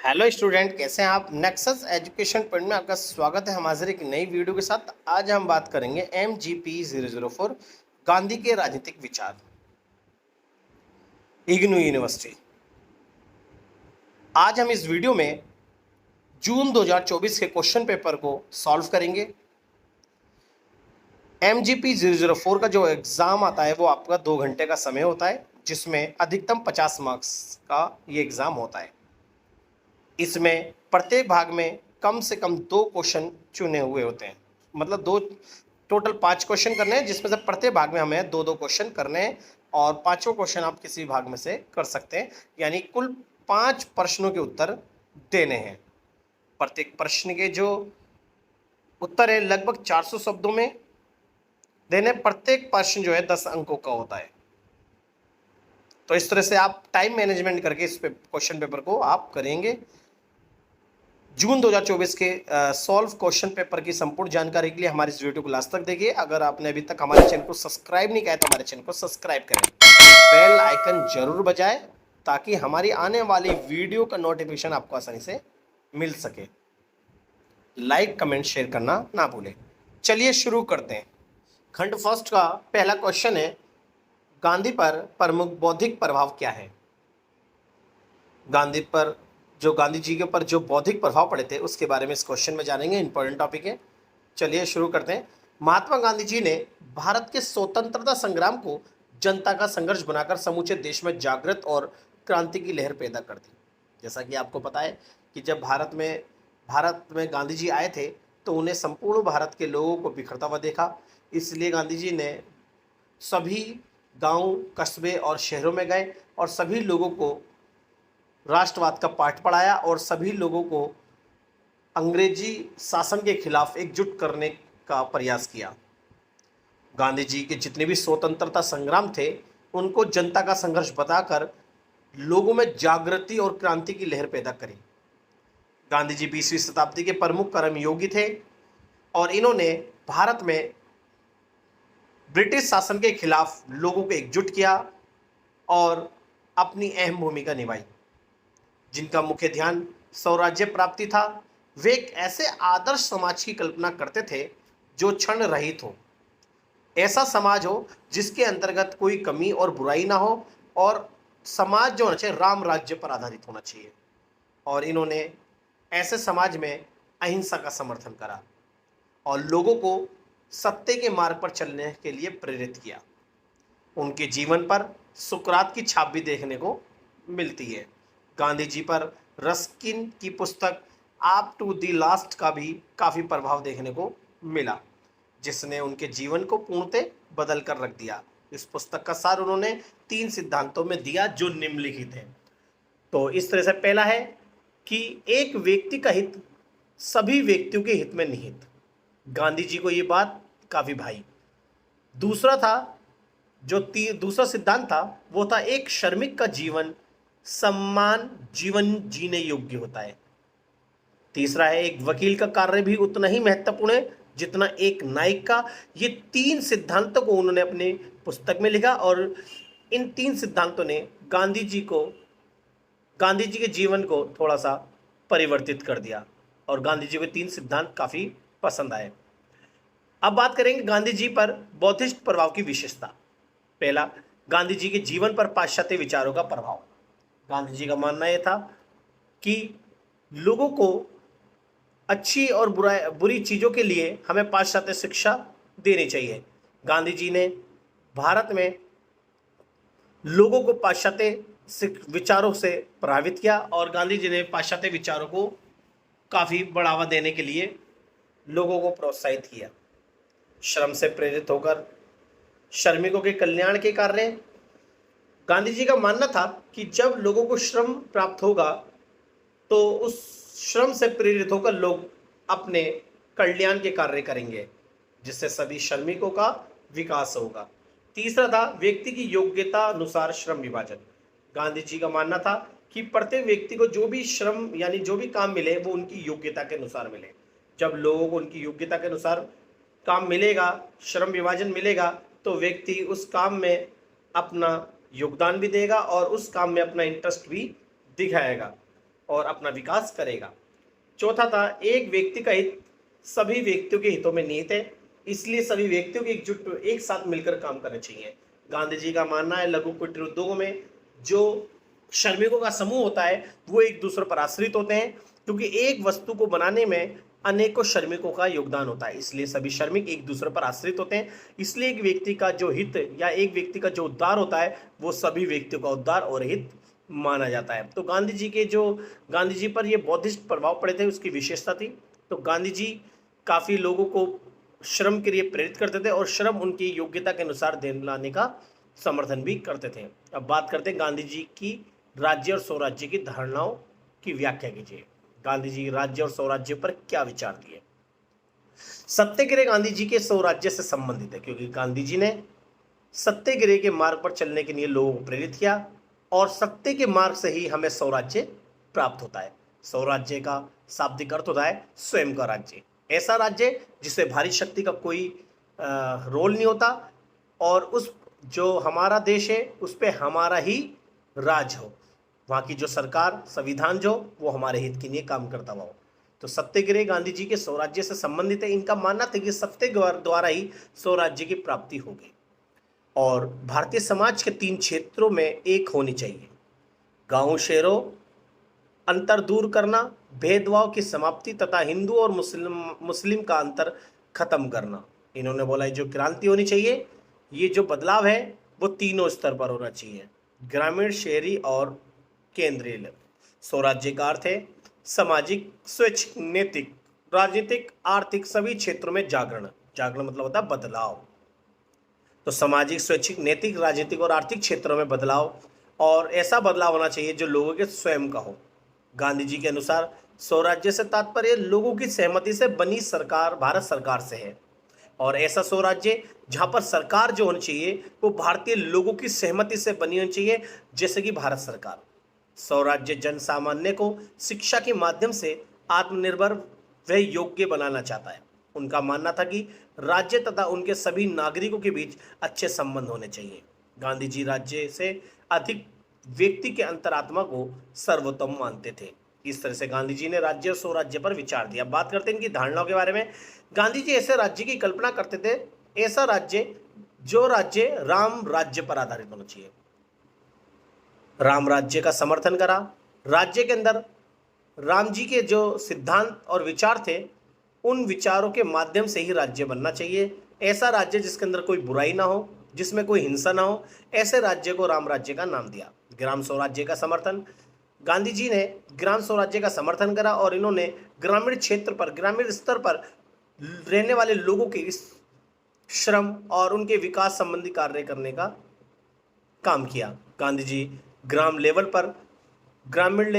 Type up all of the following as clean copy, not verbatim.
Hello student, कैसे हैं आप। नेक्सस एजुकेशन पॉइंट में आपका स्वागत है। हम हाजिर एक नई वीडियो के साथ। आज हम बात करेंगे MGP 004 गांधी के राजनीतिक विचार, इग्नू यूनिवर्सिटी। आज हम इस वीडियो में जून 2024 के क्वेश्चन पेपर को सॉल्व करेंगे। MGP 004 का जो एग्ज़ाम आता है वो आपका 2 घंटे का समय होता है, जिसमें अधिकतम 50 मार्क्स का ये एग्ज़ाम होता है। इसमें प्रत्येक भाग में कम से कम 2 क्वेश्चन चुने हुए होते हैं, मतलब दो टोटल 5 क्वेश्चन करने हैं, जिसमें से प्रत्येक भाग में हमें 2-2 क्वेश्चन करने हैं और पांचों क्वेश्चन आप किसी भाग में से कर सकते हैं। यानी कुल 5 प्रश्नों के उत्तर देने हैं। प्रत्येक प्रश्न के जो उत्तर है लगभग 400 शब्दों में देने। प्रत्येक प्रश्न जो है 10 अंकों का होता है। तो इस तरह से आप टाइम मैनेजमेंट करके इस क्वेश्चन पेपर को आप करेंगे। जून 2024 के सॉल्व क्वेश्चन पेपर की संपूर्ण जानकारी के लिए हमारे इस वीडियो को लास्ट तक देखिए। अगर आपने अभी तक हमारे चैनल को सब्सक्राइब नहीं किया है तो हमारे चैनल को सब्सक्राइब करें, बेल आइकन जरूर बजाएं ताकि हमारी आने वाली वीडियो का नोटिफिकेशन आपको आसानी से मिल सके। लाइक कमेंट शेयर करना ना भूलें। चलिए शुरू करते हैं। खंड फर्स्ट का पहला क्वेश्चन है, गांधी पर प्रमुख बौद्धिक प्रभाव क्या है। गांधी जी के ऊपर जो बौद्धिक प्रभाव पड़े थे उसके बारे में इस क्वेश्चन में जानेंगे। इंपॉर्टेंट टॉपिक है। चलिए शुरू करते हैं। महात्मा गांधी जी ने भारत के स्वतंत्रता संग्राम को जनता का संघर्ष बनाकर समूचे देश में जागृत और क्रांति की लहर पैदा कर दी। जैसा कि आपको पता है कि जब भारत में गांधी जी आए थे तो उन्हें संपूर्ण भारत के लोगों को बिखरता हुआ देखा। इसलिए गांधी जी ने सभी गांव, कस्बे और शहरों में गए और सभी लोगों को राष्ट्रवाद का पाठ पढ़ाया और सभी लोगों को अंग्रेजी शासन के खिलाफ एकजुट करने का प्रयास किया। गांधी जी के जितने भी स्वतंत्रता संग्राम थे उनको जनता का संघर्ष बताकर लोगों में जागृति और क्रांति की लहर पैदा करी। गांधी जी 20वीं शताब्दी के प्रमुख कर्मयोगी थे और इन्होंने भारत में ब्रिटिश शासन के खिलाफ लोगों को एकजुट किया और अपनी अहम भूमिका निभाई। जिनका मुख्य ध्यान स्वराज्य प्राप्ति था, वे एक ऐसे आदर्श समाज की कल्पना करते थे जो क्षण रहित हो, ऐसा समाज हो जिसके अंतर्गत कोई कमी और बुराई ना हो, और समाज जो होना चाहिए राम राज्य पर आधारित होना चाहिए। और इन्होंने ऐसे समाज में अहिंसा का समर्थन करा और लोगों को सत्य के मार्ग पर चलने के लिए प्रेरित किया। उनके जीवन पर सुकरात की छाप भी देखने को मिलती है। गांधी जी पर रस्किन की पुस्तक आप टू दी लास्ट का भी काफ़ी प्रभाव देखने को मिला, जिसने उनके जीवन को पूर्णतः बदल कर रख दिया। इस पुस्तक का सार उन्होंने 3 सिद्धांतों में दिया जो निम्नलिखित हैं। तो इस तरह से पहला है कि एक व्यक्ति का हित सभी व्यक्तियों के हित में निहित। गांधी जी को ये बात काफ़ी भाई। दूसरा था, दूसरा सिद्धांत था वो था एक श्रमिक का जीवन सम्मान जीवन जीने योग्य होता है। तीसरा है एक वकील का कार्य भी उतना ही महत्वपूर्ण है जितना एक नायक का। ये 3 सिद्धांतों को उन्होंने अपनी पुस्तक में लिखा और इन 3 सिद्धांतों ने गांधी जी के जीवन को थोड़ा सा परिवर्तित कर दिया और गांधी जी को 3 सिद्धांत काफ़ी पसंद आए। अब बात करेंगे गांधी जी पर बौद्धिस्ट प्रभाव की विशेषता। पहला, गांधी जी के जीवन पर पाश्चात्य विचारों का प्रभाव। गांधी जी का मानना यह था कि लोगों को अच्छी और बुरी चीज़ों के लिए हमें पाश्चात्य शिक्षा देनी चाहिए। गांधी जी ने भारत में लोगों को पाश्चात्य विचारों से प्रभावित किया और गांधी जी ने पाश्चात्य विचारों को काफ़ी बढ़ावा देने के लिए लोगों को प्रोत्साहित किया। श्रम से प्रेरित होकर श्रमिकों के कल्याण के कार्य। गांधी जी का मानना था कि जब लोगों को श्रम प्राप्त होगा तो उस श्रम से प्रेरित होकर लोग अपने कल्याण के कार्य करेंगे, जिससे सभी श्रमिकों का विकास होगा। तीसरा था व्यक्ति की योग्यता अनुसार श्रम विभाजन। गांधी जी का मानना था कि प्रत्येक व्यक्ति को जो भी श्रम यानी जो भी काम मिले वो उनकी योग्यता के अनुसार मिले। जब लोगों को उनकी योग्यता के अनुसार काम मिलेगा, श्रम विभाजन मिलेगा, तो व्यक्ति उस काम में अपना योगदान भी देगा और उस काम में अपना इंटरेस्ट भी दिखाएगा। और अपना विकास करेगा। चौथा था, एक व्यक्ति का हित सभी व्यक्तियों के हितों में निहित है, इसलिए सभी व्यक्तियों के एकजुट एक साथ मिलकर काम करना चाहिए। गांधी जी का मानना है लघु कुटीर उद्योगों में जो श्रमिकों का समूह होता है वो एक दूसरे पर आश्रित होते हैं, क्योंकि एक वस्तु को बनाने में अनेकों श्रमिकों का योगदान होता है, इसलिए सभी श्रमिक एक दूसरे पर आश्रित होते हैं। इसलिए एक व्यक्ति का जो हित या एक व्यक्ति का जो उद्धार होता है वो सभी व्यक्तियों का उद्धार और हित माना जाता है। तो गांधी जी पर ये बौद्धिस्ट प्रभाव पड़े थे, उसकी विशेषता थी। तो गांधी जी काफ़ी लोगों को श्रम के लिए प्रेरित करते थे और श्रम उनकी योग्यता के अनुसार दिलाने का समर्थन भी करते थे। अब बात करते हैं गांधी जी की राज्य और स्वराज्य की धारणाओं की व्याख्या कीजिए। गांधी जी राज्य और स्वराज्य पर क्या विचार दिए। सत्याग्रह गांधी जी के स्वराज्य से संबंधित है, क्योंकि गांधी जी ने सत्याग्रह के मार्ग पर चलने के लिए लोगों को प्रेरित किया और सत्य के मार्ग से ही हमें स्वराज्य प्राप्त होता है। स्वराज्य का शाब्दिक अर्थ होता है स्वयं का राज्य, ऐसा राज्य जिससे भारी शक्ति का कोई रोल नहीं होता और उस जो हमारा देश है उस पर हमारा ही राज हो, वहाँ की जो सरकार संविधान जो वो हमारे हित के लिए काम करता हुआ हो। तो सत्याग्रह गांधी जी के स्वराज्य से संबंधित है। इनका मानना था कि सत्य द्वारा ही स्वराज्य की प्राप्ति होगी और भारतीय समाज के 3 क्षेत्रों में एक होनी चाहिए। गांव शहरों अंतर दूर करना, भेदभाव की समाप्ति तथा हिंदू और मुस्लिम का अंतर खत्म करना। इन्होंने बोला जो क्रांति होनी चाहिए, ये जो बदलाव है वो तीनों स्तर पर होना चाहिए, ग्रामीण, शहरी और केंद्रीय। स्वराज्य का अर्थ है सामाजिक, स्वैच्छिक, नैतिक, राजनीतिक, आर्थिक सभी क्षेत्रों में जागरण। जागरण मतलब होता है बदलाव। तो सामाजिक, स्वैच्छिक, नैतिक, राजनीतिक और आर्थिक क्षेत्रों में बदलाव, और ऐसा बदलाव होना चाहिए जो लोगों के स्वयं का हो। गांधी जी के अनुसार स्वराज्य से तात्पर्य लोगों की सहमति से बनी सरकार, भारत सरकार से है, और ऐसा स्वराज्य जहां पर सरकार जो होनी चाहिए वो भारतीय लोगों की सहमति से बनी होनी चाहिए, जैसे कि भारत सरकार। स्वराज्य जन सामान्य को शिक्षा के माध्यम से आत्मनिर्भर व योग्य बनाना चाहता है। उनका मानना था कि राज्य तथा उनके सभी नागरिकों के बीच अच्छे संबंध होने चाहिए। गांधी जी राज्य से अधिक व्यक्ति के अंतरात्मा को सर्वोत्तम मानते थे। इस तरह से गांधी जी ने राज्य और स्वराज्य पर विचार दिया। बात करते हैं इनकी धारणाओं के बारे में। गांधी जी ऐसे राज्य की कल्पना करते थे, ऐसा राज्य जो राज्य राम राज्य पर आधारित होना चाहिए। राम राज्य का समर्थन करा। राज्य के अंदर राम जी के जो सिद्धांत और विचार थे उन विचारों के माध्यम से ही राज्य बनना चाहिए। ऐसा राज्य जिसके अंदर कोई बुराई ना हो, जिसमें कोई हिंसा ना हो, ऐसे राज्य को राम राज्य का नाम दिया। ग्राम स्वराज्य का समर्थन। गांधी जी ने ग्राम स्वराज्य का समर्थन करा और इन्होंने ग्रामीण क्षेत्र पर, ग्रामीण स्तर पर रहने वाले लोगों के इस श्रम और उनके विकास संबंधी कार्य करने का काम किया। गांधी जी ग्राम लेवल पर ग्रामीण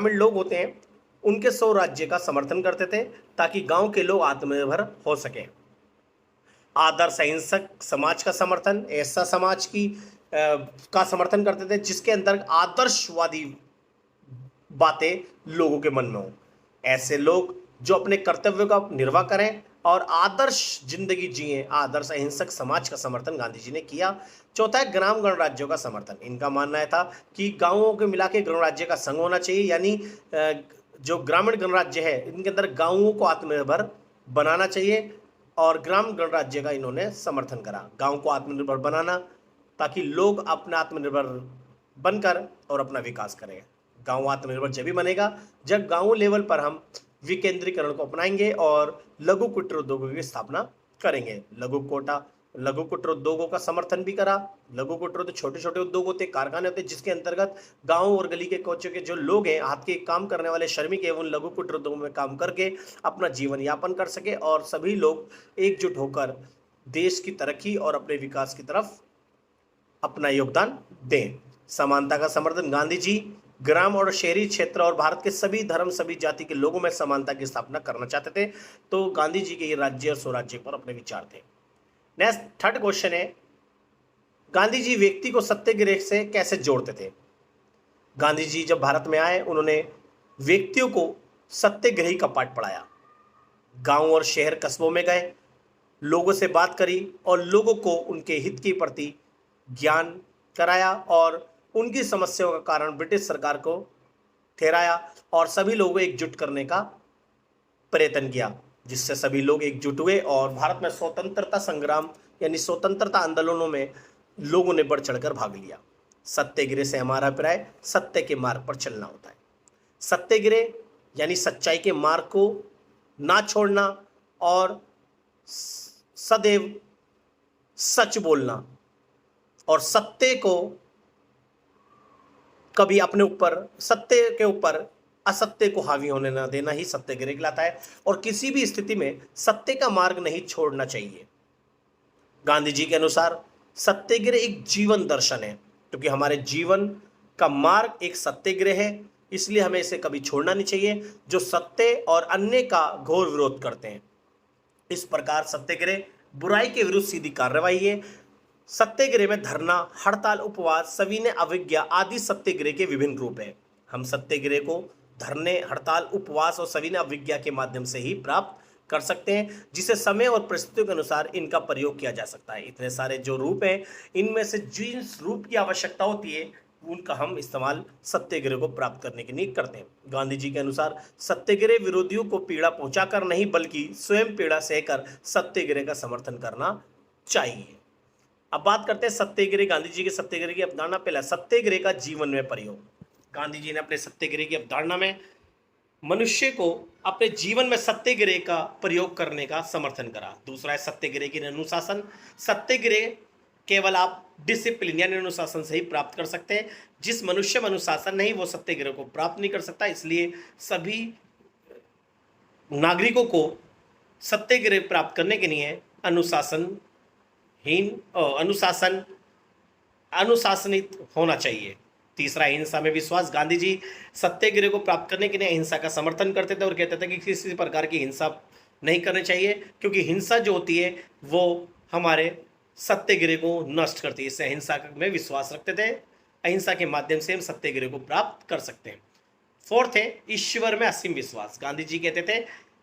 लोग होते हैं उनके स्वराज्य का समर्थन करते थे ताकि गांव के लोग आत्मनिर्भर हो सकें। आदर्श अहिंसक समाज का समर्थन। ऐसा समाज का समर्थन करते थे जिसके अंदर आदर्शवादी बातें लोगों के मन में हो। ऐसे लोग जो अपने कर्तव्यों का निर्वाह करें और आदर्श जिंदगी जिए। आदर्श अहिंसक समाज का समर्थन गांधी जी ने किया। चौथा है ग्राम गणराज्यों का समर्थन। इनका मानना था कि गांवों के मिला के गणराज्य का संघ होना चाहिए, यानी जो ग्रामीण गणराज्य है इनके अंदर गांवों को आत्मनिर्भर बनाना चाहिए और ग्राम गणराज्य का इन्होंने समर्थन करा। गांव को आत्मनिर्भर बनाना ताकि लोग अपना आत्मनिर्भर बनकर और अपना विकास करें। गांव आत्मनिर्भर जब भी बनेगा जब गांव लेवल पर हम विकेंद्रीकरण को अपनाएंगे और लघु कुटीर उद्योगों की स्थापना करेंगे। लघु कुटीर उद्योगों का समर्थन भी करा। लघु कुटीर उद्योग छोटे छोटे उद्योग होते, कारखाने होते, जिसके अंतर्गत गांव और गली के कोचों के जो लोग हैं, हाथ के काम करने वाले श्रमिक हैं, उन लघु कुटीर उद्योगों में काम करके अपना जीवन यापन कर सके और सभी लोग एकजुट होकर देश की तरक्की और अपने विकास की तरफ अपना योगदान दें। समानता का समर्थन। गांधी जी ग्राम और शहरी क्षेत्र और भारत के सभी धर्म, सभी जाति के लोगों में समानता की स्थापना करना चाहते थे। तो गांधी जी के ये राज्य और स्वराज्य पर अपने विचार थे। नेक्स्ट थर्ड क्वेश्चन है, गांधी जी व्यक्ति को सत्याग्रह से कैसे जोड़ते थे। गांधी जी जब भारत में आए उन्होंने व्यक्तियों को सत्याग्रही का पाठ पढ़ाया। गांव और शहर कस्बों में गए, लोगों से बात करी और लोगों को उनके हित के प्रति ज्ञान कराया और उनकी समस्याओं का कारण ब्रिटिश सरकार को ठहराया और सभी लोगों को एकजुट करने का प्रयत्न किया, जिससे सभी लोग एकजुट हुए और भारत में स्वतंत्रता संग्राम यानी स्वतंत्रता आंदोलनों में लोगों ने बढ़ चढ़कर भाग लिया। सत्याग्रह से हमारा अभिप्राय सत्य के मार्ग पर चलना होता है। सत्याग्रह यानी सच्चाई के मार्ग को ना छोड़ना और सदैव सच बोलना और सत्य को कभी अपने ऊपर, सत्य के ऊपर असत्य को हावी होने न देना ही सत्याग्रह कहलाता है और किसी भी स्थिति में सत्य का मार्ग नहीं छोड़ना चाहिए। गांधी जी के अनुसार सत्याग्रह एक जीवन दर्शन है, क्योंकि हमारे जीवन का मार्ग एक सत्याग्रह है, इसलिए हमें इसे कभी छोड़ना नहीं चाहिए जो सत्य और अन्य का घोर विरोध करते हैं। इस प्रकार सत्याग्रह बुराई के विरुद्ध सीधी कार्रवाई है। सत्याग्रह में धरना, हड़ताल, उपवास, सविनय अवज्ञा आदि सत्याग्रह के विभिन्न रूप हैं। हम सत्याग्रह को धरने, हड़ताल, उपवास और सविनय अवज्ञा के माध्यम से ही प्राप्त कर सकते हैं, जिसे समय और परिस्थितियों के अनुसार इनका प्रयोग किया जा सकता है। इतने सारे जो रूप हैं, इनमें से जिस रूप की आवश्यकता होती है उनका हम इस्तेमाल सत्याग्रह को प्राप्त करने के लिए करते हैं। गांधी जी के अनुसार सत्याग्रह विरोधियों को पीड़ा पहुंचाकर नहीं बल्कि स्वयं पीड़ा सहकर सत्याग्रह का समर्थन करना चाहिए। अब बात करते हैं सत्याग्रह, गांधी जी के सत्याग्रह की अवधारणा। पहला, सत्याग्रह का जीवन में प्रयोग। गांधी जी ने अपने सत्याग्रह की अवधारणा में मनुष्य को अपने जीवन में सत्याग्रह का प्रयोग करने का समर्थन करा। दूसरा है सत्याग्रह की अनुशासन। सत्याग्रह केवल आप डिसिप्लिन यानी अनुशासन से ही प्राप्त कर सकते हैं। जिस मनुष्य में अनुशासन नहीं वो सत्याग्रह को प्राप्त नहीं कर सकता। इसलिए सभी नागरिकों को सत्याग्रह प्राप्त करने के लिए अनुशासनित होना चाहिए। तीसरा, हिंसा में विश्वास। गांधी जी सत्याग्रह को प्राप्त करने के लिए अहिंसा का समर्थन करते थे और कहते थे कि किसी प्रकार की हिंसा नहीं करनी चाहिए, क्योंकि हिंसा जो होती है वो हमारे सत्याग्रह को नष्ट करती है। इससे अहिंसा में विश्वास रखते थे। अहिंसा के माध्यम से हम सत्याग्रह को प्राप्त कर सकते हैं। फोर्थ है ईश्वर में असीम विश्वास। गांधी जी कहते थे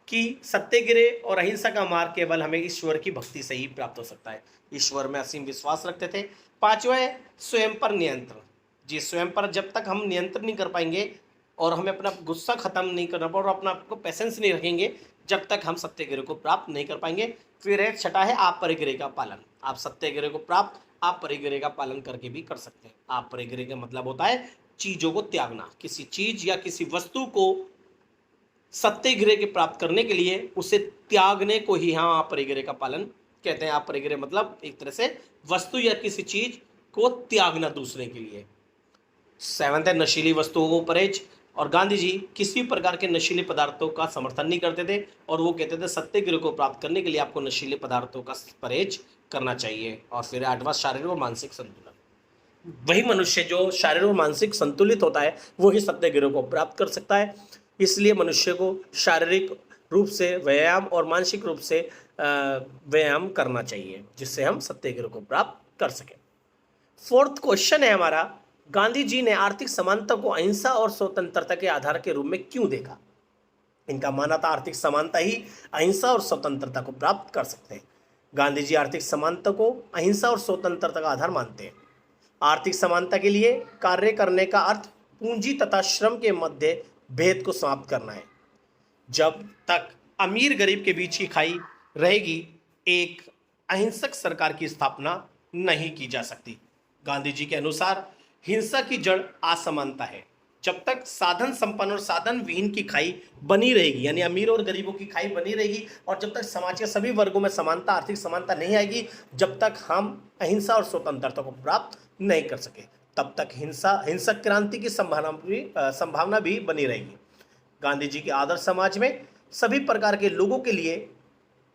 कि सत्याग्रह और अहिंसा का मार्ग केवल हमें ईश्वर की भक्ति से ही प्राप्त हो सकता है। ईश्वर में असीम विश्वास रखते थे। पांचवा है स्वयं पर नियंत्रण। जी, स्वयं पर जब तक हम नियंत्रण नहीं कर पाएंगे और हमें अपना गुस्सा खत्म नहीं करना और अपना आपको पेशेंस नहीं रखेंगे, जब तक हम सत्याग्रह को प्राप्त नहीं कर पाएंगे। फिर है छठा है आप परिग्रह का पालन। आप सत्याग्रह को प्राप्त आप परिग्रह का पालन करके भी कर सकते हैं। आप परिग्रह का मतलब होता है चीजों को त्यागना। किसी चीज या किसी वस्तु को सत्याग्रह के प्राप्त करने के लिए उसे त्यागने को ही हम आप परिग्रह का पालन कहते हैं। आप परिग्रह मतलब एक तरह से वस्तु या किसी चीज को त्यागना दूसरे के लिए। सेवंथ है नशीली वस्तुओं को परहेज। और गांधी जी किसी प्रकार के नशीले पदार्थों का समर्थन नहीं करते थे और वो कहते थे सत्याग्रह को प्राप्त करने के लिए आपको नशीले पदार्थों का परहेज करना चाहिए। और फिर आठवां शारीरिक और मानसिक संतुलन। वही मनुष्य जो शारीरिक और मानसिक संतुलित होता है वो ही सत्याग्रह को प्राप्त कर सकता है। इसलिए मनुष्य को शारीरिक रूप से व्यायाम और मानसिक रूप से व्यायाम करना चाहिए, जिससे हम सत्याग्रह को प्राप्त कर सकें। फोर्थ क्वेश्चन है हमारा, गांधी जी ने आर्थिक समानता को अहिंसा और स्वतंत्रता के आधार के रूप में क्यों देखा? इनका मानना था आर्थिक समानता ही अहिंसा और स्वतंत्रता को प्राप्त कर सकते हैं। गांधी जी आर्थिक समानता को अहिंसा और स्वतंत्रता का आधार मानते हैं। आर्थिक समानता के लिए कार्य करने का अर्थ पूंजी तथा श्रम के मध्य भेद को समाप्त करना है। जब तक अमीर गरीब के बीच की खाई रहेगी, एक अहिंसक सरकार की स्थापना नहीं की जा सकती। गांधी जी के अनुसार हिंसा की जड़ असमानता है। जब तक साधन संपन्न और साधन विहीन की खाई बनी रहेगी, यानी अमीर और गरीबों की खाई बनी रहेगी, और जब तक समाज के सभी वर्गों में समानता, आर्थिक समानता नहीं आएगी, जब तक हम अहिंसा और स्वतंत्रता को प्राप्त नहीं कर सके, तब तक हिंसक क्रांति की संभावना भी बनी रहेगी। गांधी जी के आदर्श समाज में सभी प्रकार के लोगों के लिए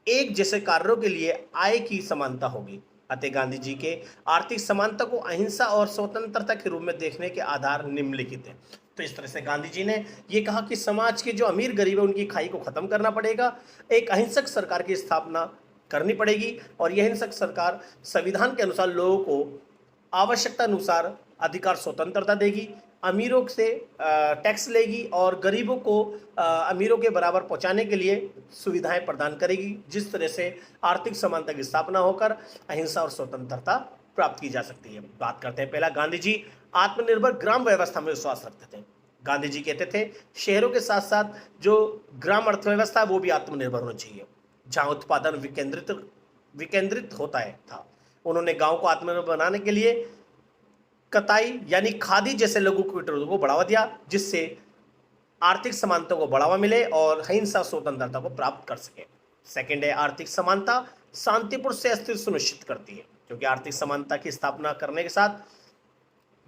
एक जैसे कार्यों के लिए आय की समानता होगी। अतः गांधी जी के आर्थिक समानता को अहिंसा और स्वतंत्रता के रूप में देखने के आधार निम्नलिखित हैं। तो इस तरह से गांधी जी ने यह कहा कि समाज के जो अमीर गरीब है उनकी खाई को खत्म करना पड़ेगा, एक अहिंसक सरकार की स्थापना करनी पड़ेगी, और यह अहिंसक सरकार संविधान के अनुसार लोगों को आवश्यकता अनुसार अधिकार स्वतंत्रता देगी, अमीरों से टैक्स लेगी और गरीबों को अमीरों के बराबर पहुंचाने के लिए सुविधाएं प्रदान करेगी, जिस तरह से आर्थिक समानता की स्थापना होकर अहिंसा और स्वतंत्रता प्राप्त की जा सकती है। बात करते हैं पहला, गांधी जी आत्मनिर्भर ग्राम व्यवस्था में विश्वास रखते थे। गांधी जी कहते थे शहरों के साथ साथ जो ग्राम अर्थव्यवस्था है वो भी आत्मनिर्भर होनी चाहिए, जहां उत्पादन विकेंद्रित होता है था। उन्होंने गांव को आत्मनिर्भर बनाने के लिए कताई यानी खादी जैसे लघु कुटीरों को बढ़ावा दिया, जिससे आर्थिक समानता को बढ़ावा मिले और अहिंसा स्वतंत्रता को प्राप्त कर सके। सेकंड है आर्थिक समानता शांतिपूर्ण से अस्तित्व सुनिश्चित करती है, क्योंकि आर्थिक समानता की स्थापना करने के साथ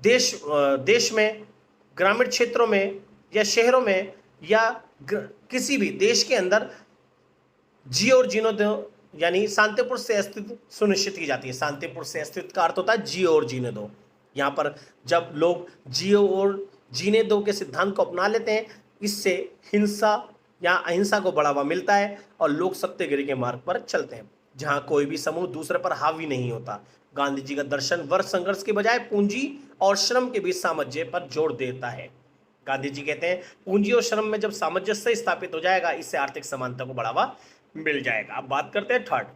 देश में ग्रामीण क्षेत्रों में या शहरों में या किसी भी देश के अंदर जियो और जीने दो यानी शांतिपूर्ण से अस्तित्व सुनिश्चित की जाती है। शांतिपूर्ण से अस्तित्व का अर्थ होता है जियो और जीने दो। यहाँ पर जब लोग जियो और जीने दो के सिद्धांत को अपना लेते हैं, इससे हिंसा या अहिंसा को बढ़ावा मिलता है और लोग सत्यगिरी के मार्ग पर चलते हैं, जहाँ कोई भी समूह दूसरे पर हावी नहीं होता। गांधी जी का दर्शन वर्ग संघर्ष के बजाय पूंजी और श्रम के बीच सामंजस्य पर जोर देता है। गांधी जी कहते हैं पूंजी और श्रम में जब सामंजस्य स्थापित हो जाएगा, इससे आर्थिक समानता को बढ़ावा मिल जाएगा। अब बात करते हैं थर्ड,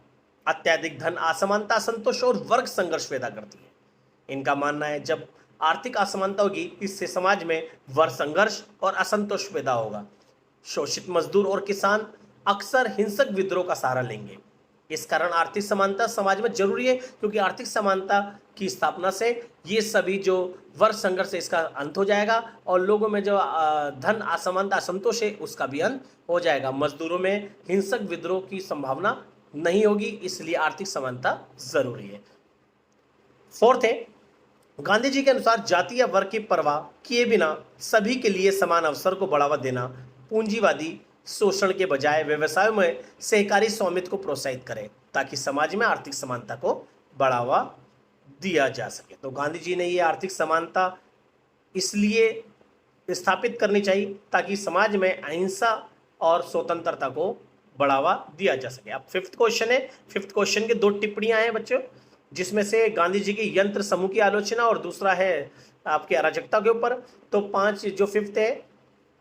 अत्यधिक धन असमानता, असंतोष और वर्ग संघर्ष पैदा करती है। इनका मानना है जब आर्थिक असमानता होगी, इससे समाज में वर्ग संघर्ष और असंतोष पैदा होगा। शोषित मजदूर और किसान अक्सर हिंसक विद्रोह का सहारा लेंगे। इस कारण आर्थिक समानता समाज में जरूरी है, क्योंकि आर्थिक समानता की स्थापना से ये सभी जो वर्ग संघर्ष है इसका अंत हो जाएगा और लोगों में जो धन असमानता असंतोष है उसका भी अंत हो जाएगा। मजदूरों में हिंसक विद्रोह की संभावना नहीं होगी, इसलिए आर्थिक समानता जरूरी है। फोर्थ है गांधी जी के अनुसार जाति या वर्ग की परवाह किए बिना सभी के लिए समान अवसर को बढ़ावा देना पूंजीवादी शोषण के बजाय व्यवसायों में सहकारी स्वामित्व को प्रोत्साहित करे, ताकि समाज में आर्थिक समानता को बढ़ावा दिया जा सके। तो गांधी जी ने ये आर्थिक समानता इसलिए स्थापित करनी चाहिए ताकि समाज में अहिंसा और स्वतंत्रता को बढ़ावा दिया जा सके। अब फिफ्थ क्वेश्चन है, फिफ्थ क्वेश्चन के दो टिप्पणियां हैं बच्चों, जिसमें से गांधी जी की यंत्र समूह की आलोचना और दूसरा है आपके अराजकता के ऊपर। तो पांच जो फिफ्थ है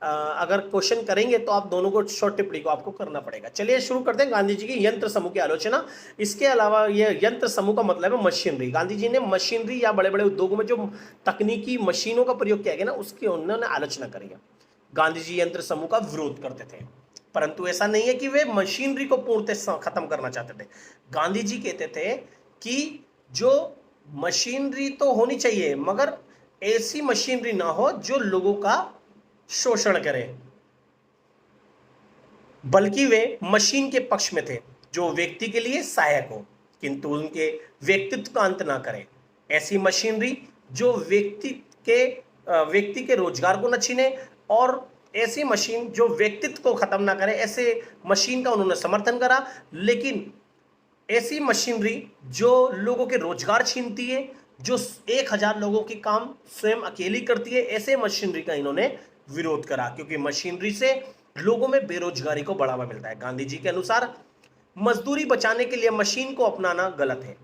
अगर क्वेश्चन करेंगे तो आप दोनों को शॉर्ट टिप्पणी को आपको करना पड़ेगा। चलिए शुरू करते हैं गांधी जी की यंत्र समूह की आलोचना। इसके अलावा ये यंत्र समूह का मतलब है मशीनरी। गांधी जी ने मशीनरी या बड़े बड़े उद्योगों में जो तकनीकी मशीनों का प्रयोग किया गया ना, उसकी उन्होंने आलोचना करी है। गांधी जी यंत्र समूह का विरोध करते थे, परंतु ऐसा नहीं है कि वे मशीनरी को पूर्णतः खत्म करना चाहते थे। गांधी जी कहते थे कि जो मशीनरी तो होनी चाहिए, मगर ऐसी मशीनरी ना हो जो लोगों का शोषण करे, बल्कि वे मशीन के पक्ष में थे जो व्यक्ति के लिए सहायक हो, किंतु उनके व्यक्तित्व का अंत ना करे। ऐसी मशीनरी जो व्यक्ति के रोजगार को न छीने और ऐसी मशीन जो व्यक्तित्व को खत्म ना करे, ऐसे मशीन का उन्होंने समर्थन करा। लेकिन ऐसी मशीनरी जो लोगों के रोजगार छीनती है, जो 1000 लोगों की काम स्वयं अकेली करती है, ऐसे मशीनरी का इन्होंने विरोध करा, क्योंकि मशीनरी से लोगों में बेरोजगारी को बढ़ावा मिलता है। गांधी जी के अनुसार मजदूरी बचाने के लिए मशीन को अपनाना गलत है,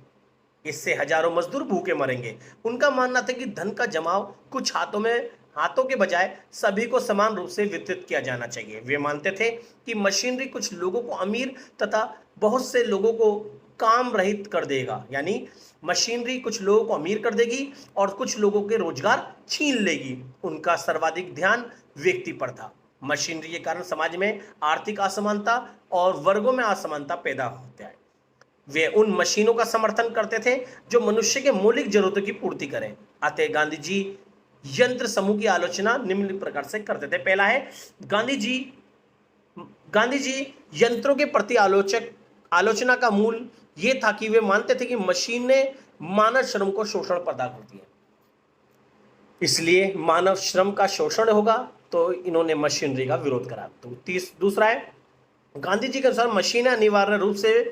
इससे हजारों मजदूर भूखे मरेंगे। उनका मानना था कि धन का जमाव कुछ हाथों के बजाय सभी को समान रूप से वितरित किया जाना चाहिए। वे मानते थे कि मशीनरी कुछ लोगों को अमीर तथा बहुत से लोगों को काम रहित कर देगा, यानी मशीनरी कुछ लोगों को अमीर कर देगी और कुछ लोगों के रोजगार छीन लेगी। उनका सर्वाधिक ध्यान व्यक्ति पर था। मशीनरी के कारण समाज में आर्थिक असमानता और वर्गों में असमानता पैदा होता है। वे उन मशीनों का समर्थन करते थे जो मनुष्य के मौलिक जरूरतों की पूर्ति करें। अतः गांधी जी यंत्र समूह की आलोचना निम्न प्रकार से करते थे। पहला है गांधी जी यंत्रों के प्रति आलोचना का मूल ये था कि वे मानते थे कि मशीनें मानव श्रम को शोषण पैदा करती है, इसलिए मानव श्रम का शोषण होगा, तो इन्होंने मशीनरी का विरोध करा। तो दूसरा है गांधी जी के अनुसार मशीनें अनिवार्य रूप से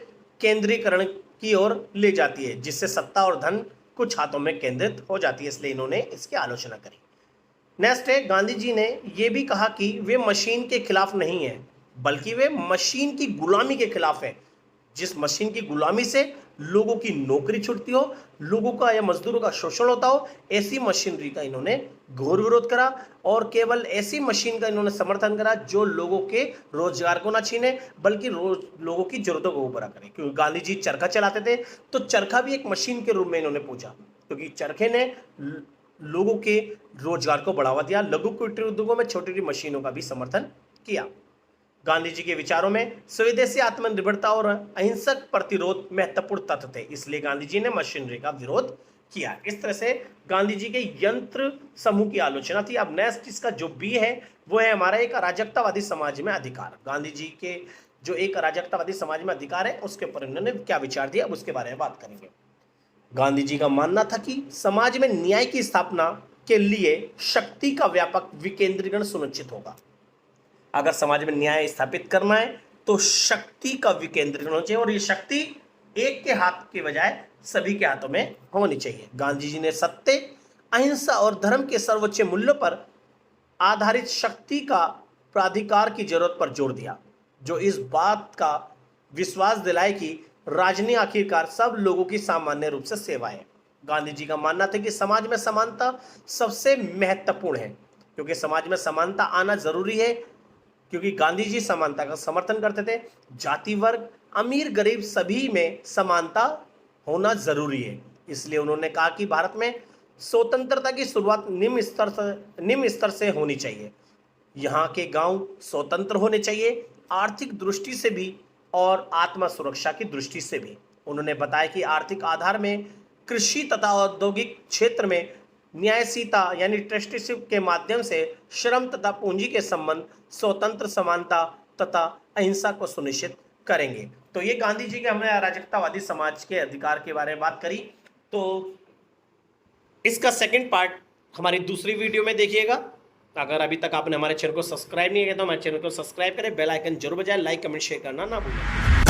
केंद्रीकरण की ओर ले जाती है, जिससे सत्ता और धन कुछ हाथों में केंद्रित हो जाती है, इसलिए इन्होंने इसकी आलोचना करी। नेक्स्ट है गांधी जी ने यह भी कहा कि वे मशीन के खिलाफ नहीं है, बल्कि वे मशीन की गुलामी के खिलाफ है। जिस मशीन की गुलामी से लोगों की नौकरी छूटती हो, लोगों का या मजदूरों का शोषण होता हो, ऐसी मशीनरी का इन्होंने घोर विरोध करा और केवल ऐसी मशीन का इन्होंने समर्थन करा जो लोगों के रोजगार को ना छीने बल्कि लोगों की जरूरतों को पूरा करे। क्योंकि गांधी जी चरखा चलाते थे, तो चरखा भी एक मशीन के रूप में इन्होंने पूछा, क्योंकि चरखे ने लोगों के रोजगार को बढ़ावा दिया, लघु कुटीर उद्योगों में छोटी छोटी मशीनों का भी समर्थन किया। गांधी जी के विचारों में स्वदेशी आत्मनिर्भरता और अहिंसक प्रतिरोध महत्वपूर्ण तत्व थे, इसलिए गांधी जी ने मशीनरी का विरोध किया। इस तरह से गांधी जी के यंत्र समूह की आलोचना थी। अब नेक्स्ट इसका जो बी है वो है हमारा एक अराजकतावादी समाज में अधिकार। गांधी जी के जो एक अराजकतावादी समाज में अधिकार है उसके ऊपर उन्होंने क्या विचार दिया, अब उसके बारे में बात करेंगे। गांधी जी का मानना था कि समाज में न्याय की स्थापना के लिए शक्ति का व्यापक विकेंद्रीकरण सुनिश्चित होगा। अगर समाज में न्याय स्थापित करना है तो शक्ति का विकेंद्रीकरण होना चाहिए, और ये शक्ति एक के हाथ के बजाय सभी के हाथों में होनी चाहिए। गांधी जी ने सत्य, अहिंसा और धर्म के सर्वोच्च मूल्यों पर आधारित शक्ति का प्राधिकार की जरूरत पर जोर दिया, जो इस बात का विश्वास दिलाए कि राजनीति आखिरकार सब लोगों की सामान्य रूप से सेवा है। गांधी जी का मानना था कि समाज में समानता सबसे महत्वपूर्ण है, क्योंकि समाज में समानता आना जरूरी है, क्योंकि गांधी जी समानता का समर्थन करते थे। जाति, वर्ग, अमीर गरीब सभी में समानता होना जरूरी है। इसलिए उन्होंने कहा कि भारत में स्वतंत्रता की शुरुआत निम्न स्तर से होनी चाहिए। यहाँ के गांव स्वतंत्र होने चाहिए, आर्थिक दृष्टि से भी और आत्मा सुरक्षा की दृष्टि से भी। उन्होंने बताया कि आर्थिक आधार में कृषि तथा औद्योगिक क्षेत्र में न्यायशीलता यानी ट्रस्टीशिप के माध्यम से श्रम तथा पूंजी के संबंध स्वतंत्र, समानता तथा अहिंसा को सुनिश्चित करेंगे। तो ये गांधी जी के हमने अराजकतावादी समाज के अधिकार के बारे में बात करी। तो इसका सेकंड पार्ट हमारी दूसरी वीडियो में देखिएगा। अगर अभी तक आपने हमारे चैनल को सब्सक्राइब नहीं किया तो हमारे चैनल को सब्सक्राइब करें, बेल आइकन जरूर बजाएं, लाइक कमेंट शेयर करना ना भूलें।